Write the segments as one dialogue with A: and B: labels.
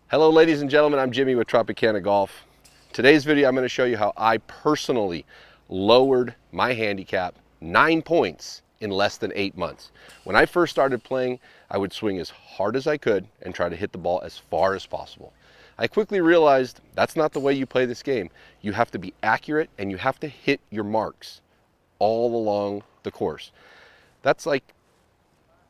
A: Hello ladies and gentlemen, I'm Jimmy with Tropicana Golf. Today's video I'm going to show you how I personally lowered my handicap 9 points in less than 8 months. When I first started playing, I would swing as hard as I could and try to hit the ball as far as possible. I quickly realized that's not the way you play this game. You have to be accurate and you have to hit your marks all along the course. That's like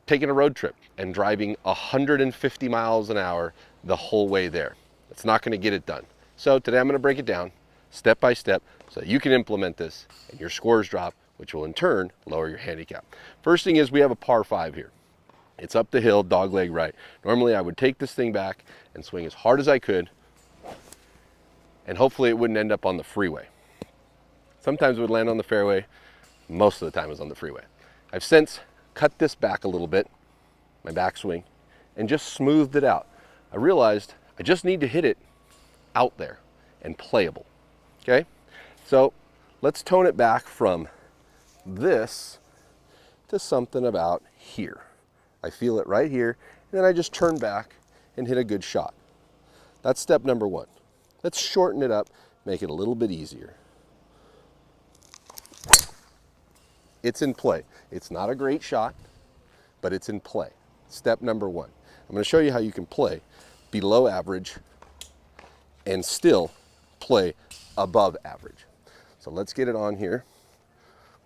A: taking a road trip and driving 150 miles an hour the whole way there. It's not going to get it done. So today I'm going to break it down step by step so that you can implement this and your scores drop, which will in turn lower your handicap. First thing is we have a par 5 here. It's up the hill, dog leg right. Normally I would take this thing back and swing as hard as I could, and hopefully it wouldn't end up on the freeway. Sometimes it would land on the fairway. Most of the time it was on the freeway. I've since cut this back a little bit, my backswing, and just smoothed it out. I realized I just need to hit it out there and playable, okay? So let's tone it back from this to something about here. I feel it right here, and then I just turn back and hit a good shot. That's step number 1. Let's shorten it up, make it a little bit easier. It's in play. It's not a great shot, but it's in play. Step number 1. I'm going to show you how you can play below average and still play above average. So let's get it on here.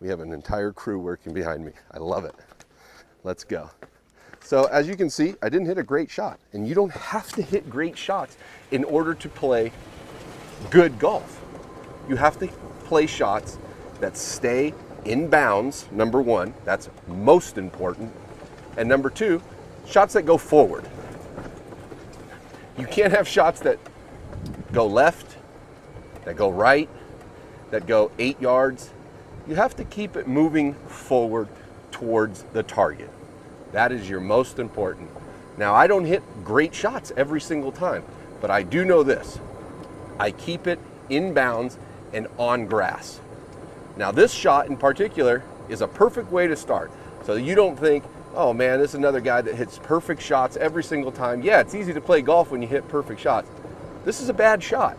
A: We have an entire crew working behind me. I love it. Let's go. So as you can see, I didn't hit a great shot, and you don't have to hit great shots in order to play good golf. You have to play shots that stay in bounds, number 1, that's most important. And number 2, shots that go forward. You can't have shots that go left, that go right, that go 8 yards. You have to keep it moving forward towards the target. That is your most important. Now, I don't hit great shots every single time, but I do know this. I keep it in bounds and on grass. Now this shot in particular is a perfect way to start. So you don't think, oh man, this is another guy that hits perfect shots every single time. Yeah, it's easy to play golf when you hit perfect shots. This is a bad shot.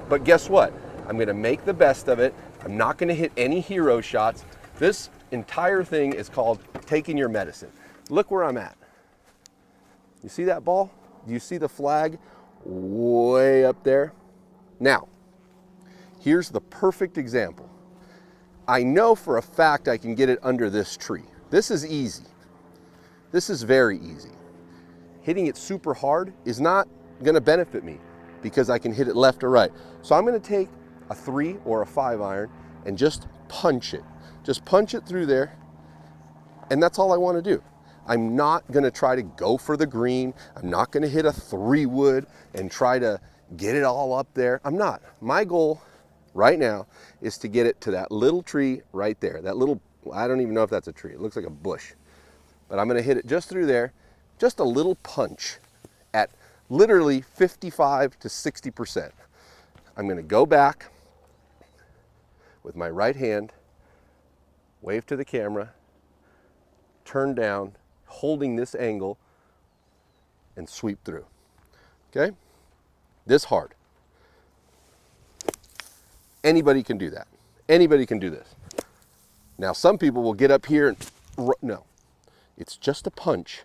A: But guess what? I'm going to make the best of it. I'm not going to hit any hero shots. This entire thing is called taking your medicine. Look where I'm at. You see that ball? Do you see the flag way up there? Now, here's the perfect example. I know for a fact I can get it under this tree. This is easy. This is very easy. Hitting it super hard is not going to benefit me because I can hit it left or right. So I'm going to take a 3 or a 5 iron and just punch it. Just punch it through there, and that's all I want to do. I'm not going to try to go for the green. I'm not going to hit a 3-wood and try to get it all up there. I'm not. My goal right now is to get it to that little tree right there. That little, I don't even know if that's a tree. It looks like a bush. But I'm going to hit it just through there, just a little punch at literally 55 to 60%. I'm going to go back with my right hand, wave to the camera, turn down, holding this angle, and sweep through. Okay? This hard. Anybody can do that. Anybody can do this. Now, some people will get up here and, no, it's just a punch.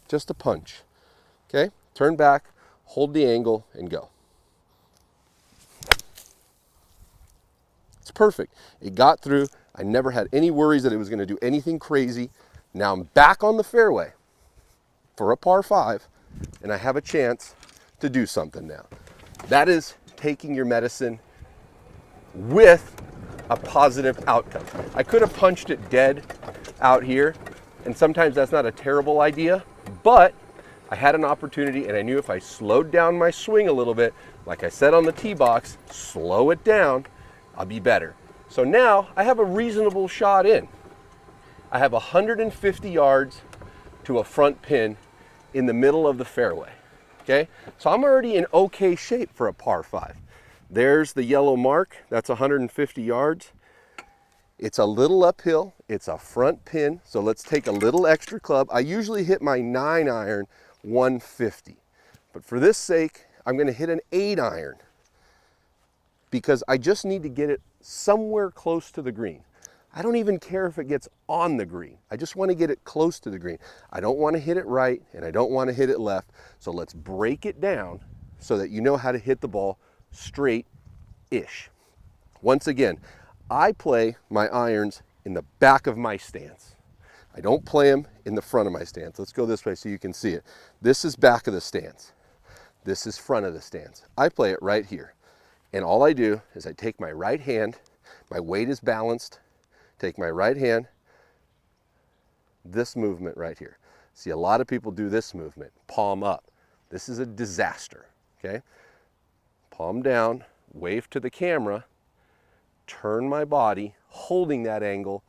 A: Just a punch. Okay? Turn back, hold the angle, and go. It's perfect. It got through. I never had any worries that it was going to do anything crazy. Now I'm back on the fairway for a par 5, and I have a chance to do something now. That is taking your medicine with a positive outcome. I could have punched it dead out here, and sometimes that's not a terrible idea, but I had an opportunity, and I knew if I slowed down my swing a little bit, like I said on the tee box, slow it down, I'll be better. So now I have a reasonable shot in. I have 150 yards to a front pin in the middle of the fairway. Okay, so I'm already in okay shape for a par 5. There's the yellow mark, that's 150 yards. It's a little uphill, it's a front pin, so let's take a little extra club. I usually hit my 9 iron 150. But for this sake, I'm going to hit an 8-iron because I just need to get it somewhere close to the green. I don't even care if it gets on the green. I just want to get it close to the green. I don't want to hit it right and I don't want to hit it left. So let's break it down so that you know how to hit the ball straight-ish. Once again, I play my irons in the back of my stance. I don't play them in the front of my stance. Let's go this way so you can see it. This is back of the stance. This is front of the stance. I play it right here. And all I do is I take my right hand, my weight is balanced, take my right hand, this movement right here. See, a lot of people do this movement, palm up. This is a disaster, okay? Palm down, wave to the camera, turn my body, holding that angle,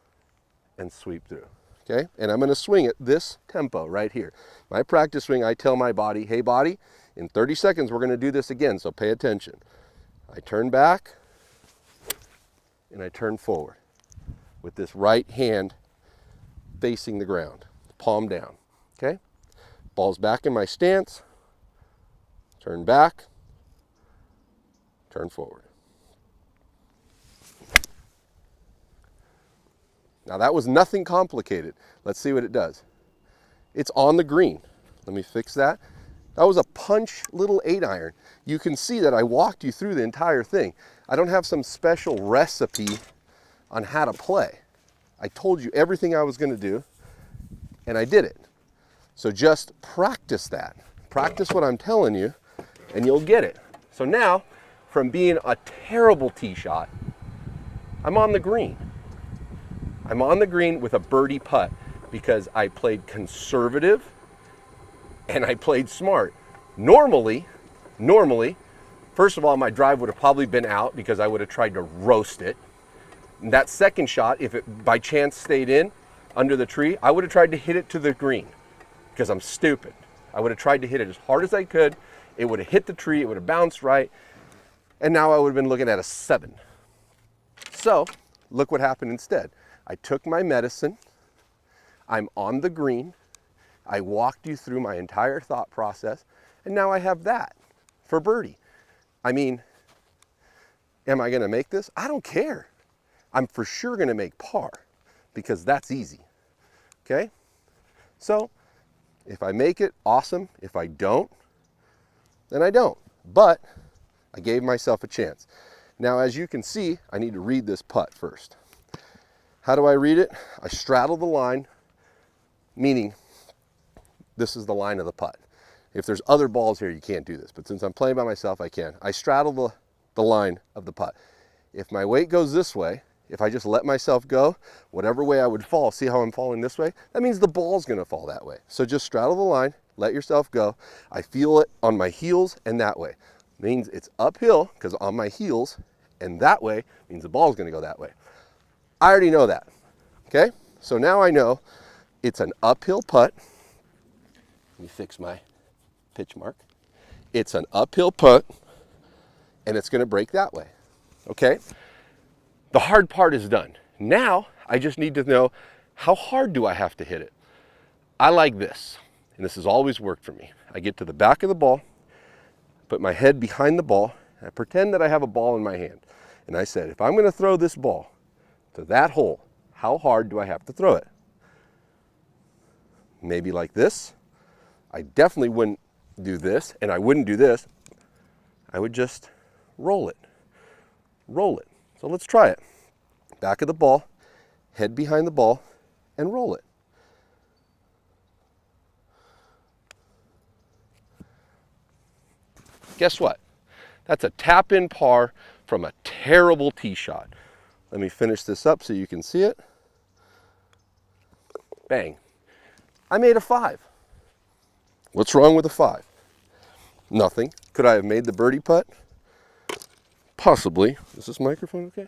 A: and sweep through, okay? And I'm gonna swing at this tempo right here. My practice swing, I tell my body, hey body, in 30 seconds we're gonna do this again, so pay attention. I turn back, and I turn forward with this right hand facing the ground, palm down, okay? Ball's back in my stance, turn back, turn forward. Now that was nothing complicated. Let's see what it does. It's on the green. Let me fix that. That was a punch little 8-iron. You can see that I walked you through the entire thing. I don't have some special recipe on how to play. I told you everything I was going to do, and I did it. So just practice that. Practice what I'm telling you, and you'll get it. So now, from being a terrible tee shot, I'm on the green. I'm on the green with a birdie putt because I played conservative and I played smart. Normally, first of all, my drive would have probably been out because I would have tried to roast it. And that second shot, if it by chance stayed in under the tree, I would have tried to hit it to the green because I'm stupid. I would have tried to hit it as hard as I could. It would have hit the tree, it would have bounced right, and now I would have been looking at a 7. So, look what happened instead. I took my medicine, I'm on the green, I walked you through my entire thought process, and now I have that for birdie. I mean, am I gonna make this? I don't care. I'm for sure gonna make par because that's easy, okay? So, if I make it, awesome. If I don't, then I don't. But I gave myself a chance. Now, as you can see, I need to read this putt first. How do I read it? I straddle the line, meaning this is the line of the putt. If there's other balls here, you can't do this. But since I'm playing by myself, I can. I straddle the line of the putt. If my weight goes this way, if I just let myself go, whatever way I would fall, see how I'm falling this way? That means the ball's gonna fall that way. So just straddle the line, let yourself go. I feel it on my heels and that way. Means it's uphill because on my heels, and that way means the ball's gonna go that way. I already know that, okay? So now I know it's an uphill putt. Let me fix my pitch mark. It's an uphill putt, and it's gonna break that way, okay? The hard part is done. Now, I just need to know how hard do I have to hit it? I like this, and this has always worked for me. I get to the back of the ball, put my head behind the ball, and I pretend that I have a ball in my hand. And I said, if I'm gonna throw this ball to that hole, how hard do I have to throw it? Maybe like this. I definitely wouldn't do this, and I wouldn't do this. I would just roll it. Roll it. So let's try it. Back of the ball, head behind the ball, and roll it. Guess what? That's a tap-in par from a terrible tee shot. Let me finish this up so you can see it. Bang. I made a 5. What's wrong with a 5? Nothing. Could I have made the birdie putt? Possibly. Is this microphone okay?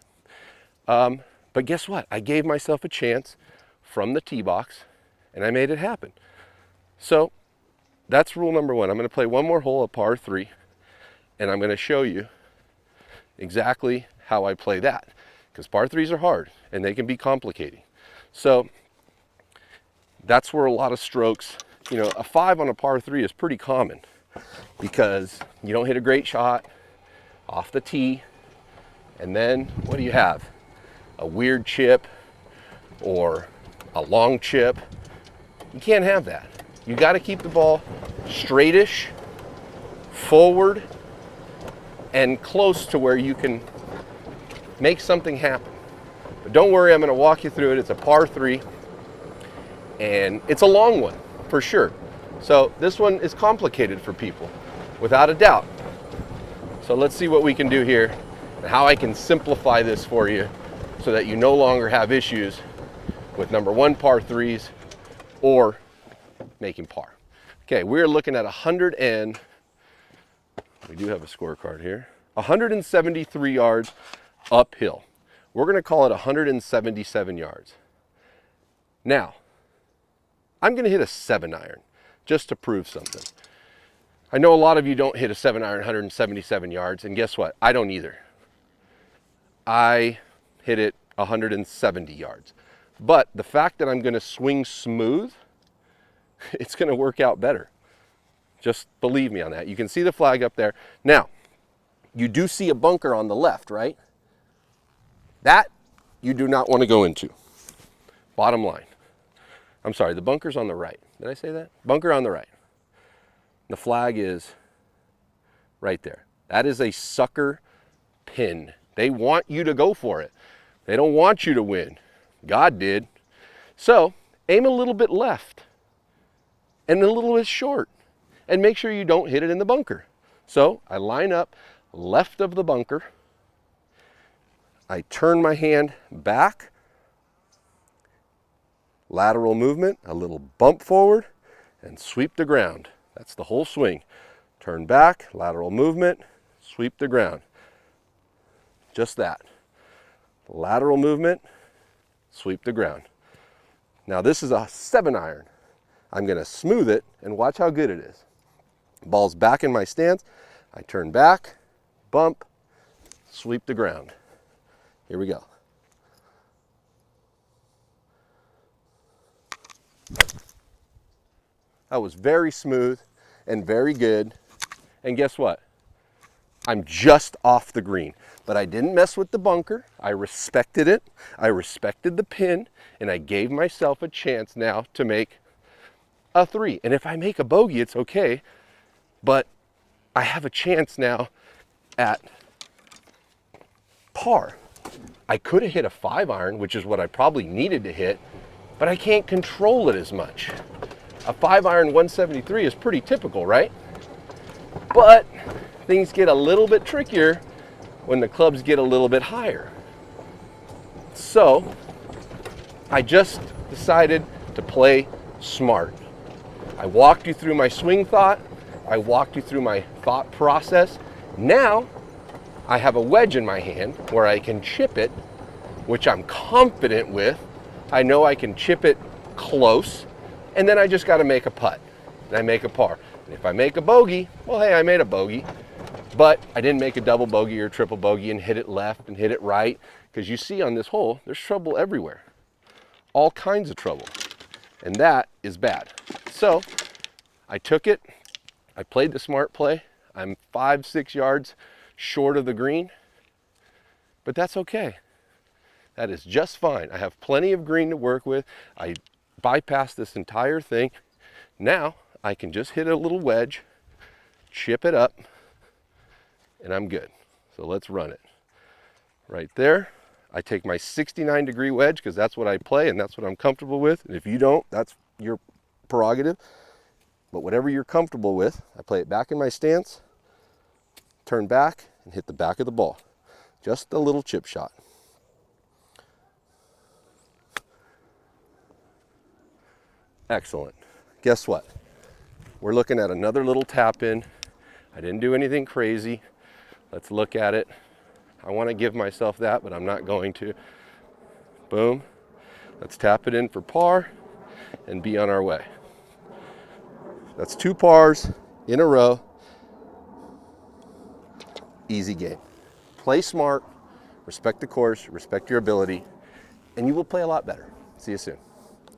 A: But guess what? I gave myself a chance from the tee box, and I made it happen. So that's rule number 1. I'm going to play one more hole, a par 3, and I'm going to show you exactly how I play that. Because par 3s are hard, and they can be complicating. So that's where a lot of strokes, you know, a 5 on a par 3 is pretty common. because you don't hit a great shot off the tee, and then what do you have? A weird chip or a long chip. You can't have that. You got to keep the ball straightish, forward, and close to where you can make something happen. But don't worry, I'm going to walk you through it. It's a par 3, and it's a long one for sure. So this one is complicated for people, without a doubt. So let's see what we can do here and how I can simplify this for you so that you no longer have issues with number 1 par 3s or making par. Okay, we're looking at 100 and, we do have a scorecard here, 173 yards uphill. We're going to call it 177 yards. Now, I'm going to hit a 7-iron just to prove something. I know a lot of you don't hit a 7-iron 177 yards, and guess what? I don't either. I hit it 170 yards. But the fact that I'm going to swing smooth, it's going to work out better. Just believe me on that. You can see the flag up there. Now, you do see a bunker on the left, right? That you do not want to go into. Bottom line. I'm sorry, the bunker's on the right. Did I say that? Bunker on the right. The flag is right there. That is a sucker pin. They want you to go for it. They don't want you to win. God did. So aim a little bit left and a little bit short, and make sure you don't hit it in the bunker. So I line up left of the bunker. I turn my hand back, lateral movement, a little bump forward, and sweep the ground. That's the whole swing. Turn back, lateral movement, sweep the ground. Just that. Lateral movement, sweep the ground. Now this is a 7-iron. I'm going to smooth it and watch how good it is. Ball's back in my stance. I turn back, bump, sweep the ground. Here we go. That was very smooth and very good. And guess what? I'm just off the green, but I didn't mess with the bunker. I respected it. I respected the pin, and I gave myself a chance now to make a 3. And if I make a bogey, it's okay, but I have a chance now at par. I could have hit a 5-iron, which is what I probably needed to hit, but I can't control it as much. A 5-iron 173 is pretty typical, right? But things get a little bit trickier when the clubs get a little bit higher. So I just decided to play smart. I walked you through my swing thought. I walked you through my thought process. Now I have a wedge in my hand where I can chip it, which I'm confident with. I know I can chip it close, and then I just got to make a putt, and I make a par. And if I make a bogey, well, hey, I made a bogey, but I didn't make a double bogey or triple bogey and hit it left and hit it right, because you see on this hole, there's trouble everywhere, all kinds of trouble, and that is bad. So I took it, I played the smart play. I'm 5-6 yards short of the green, but that's okay. That is just fine. I have plenty of green to work with. I bypassed this entire thing. Now I can just hit a little wedge, chip it up, and I'm good. So let's run it. Right there. I take my 69-degree wedge because that's what I play and that's what I'm comfortable with. And if you don't, that's your prerogative. But whatever you're comfortable with, I play it back in my stance, turn back, and hit the back of the ball. Just a little chip shot. Excellent. Guess what? We're looking at another little tap in. I didn't do anything crazy. Let's look at it. I want to give myself that, but I'm not going to. Boom. Let's tap it in for par and be on our way. That's 2 pars in a row. Easy game. Play smart, respect the course, respect your ability, and you will play a lot better. See you soon.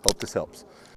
A: Hope this helps.